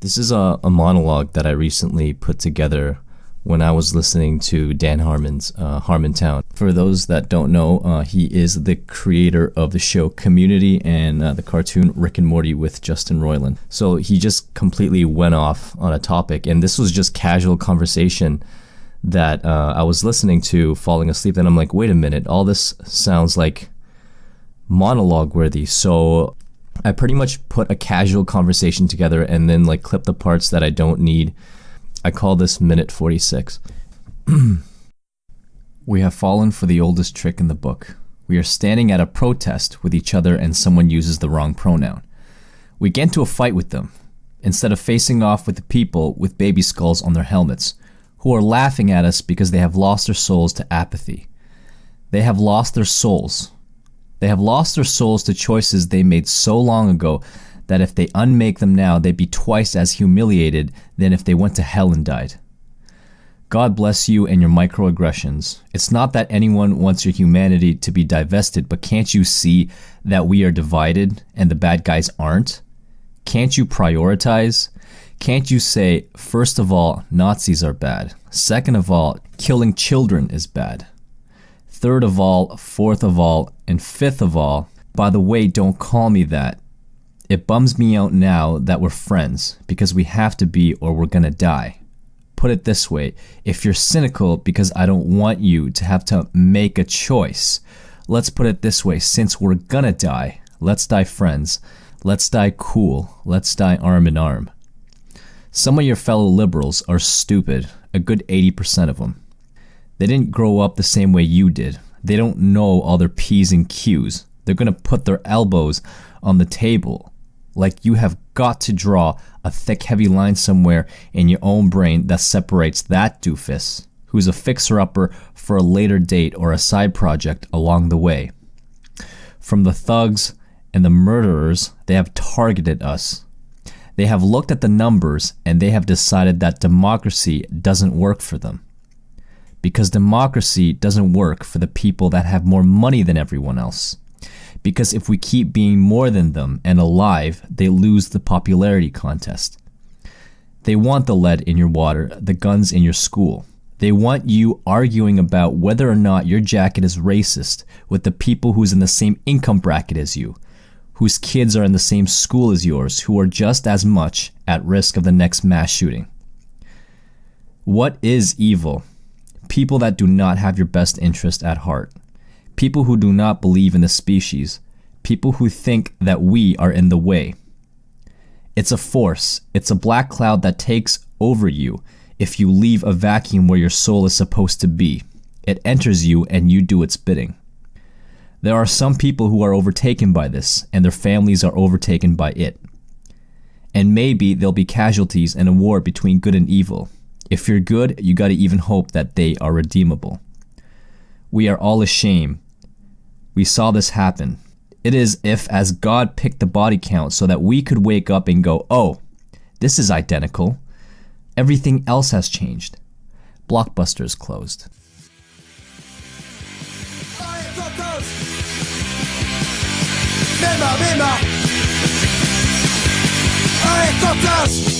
This is a monologue that I recently put together when I was listening to Dan Harmon's Harmontown. For those that don't know, he is the creator of the show Community and the cartoon Rick and Morty with Justin Roiland. So he just completely went off on a topic, and this was just casual conversation that I was listening to, falling asleep, and I'm like, wait a minute, all this sounds like monologue worthy. So I pretty much put a casual conversation together and then like clip the parts that I don't need. I call this minute 46. We have fallen for the oldest trick in the book. We are standing at a protest with each other and someone uses the wrong pronoun. We get into a fight with them, instead of facing off with the people with baby skulls on their helmets, who are laughing at us because they have lost their souls to apathy. They have lost their souls. They have lost their souls to choices they made so long ago that if they unmake them now, they'd be twice as humiliated than if they went to hell and died. God bless you and your microaggressions. It's not that anyone wants your humanity to be divested, but can't you see that we are divided and the bad guys aren't? Can't you prioritize? Can't you say, first of all, Nazis are bad. Second of all, killing children is bad. Third of all, fourth of all, and fifth of all, by the way, don't call me that. It bums me out now that we're friends, because we have to be or we're gonna die. Put it this way, if you're cynical because I don't want you to have to make a choice, let's put it this way, since we're gonna die, let's die friends, let's die cool, let's die arm in arm. Some of your fellow liberals are stupid, a good 80% of them. They didn't grow up the same way you did. They don't know all their P's and Q's. They're gonna put their elbows on the table. Like you have got to draw a thick heavy line somewhere in your own brain that separates that doofus, who's a fixer-upper for a later date or a side project along the way, from the thugs and the murderers. They have targeted us. They have looked at the numbers and they have decided that democracy doesn't work for them. Because democracy doesn't work for the people that have more money than everyone else. Because if we keep being more than them and alive, they lose the popularity contest. They want the lead in your water, the guns in your school. They want you arguing about whether or not your jacket is racist with the people who's in the same income bracket as you, whose kids are in the same school as yours, who are just as much at risk of the next mass shooting. What is evil? People that do not have your best interest at heart. People who do not believe in the species. People who think that we are in the way. It's a force. It's a black cloud that takes over you if you leave a vacuum where your soul is supposed to be. It enters you and you do its bidding. There are some people who are overtaken by this, and their families are overtaken by it. And maybe there'll be casualties in a war between good and evil. If you're good, you gotta even hope that they are redeemable. We are all ashamed. We saw this happen. It is if as God picked the body count so that we could wake up and go, oh, this is identical. Everything else has changed. Blockbuster's closed. Mema, mema. Allez, Totas!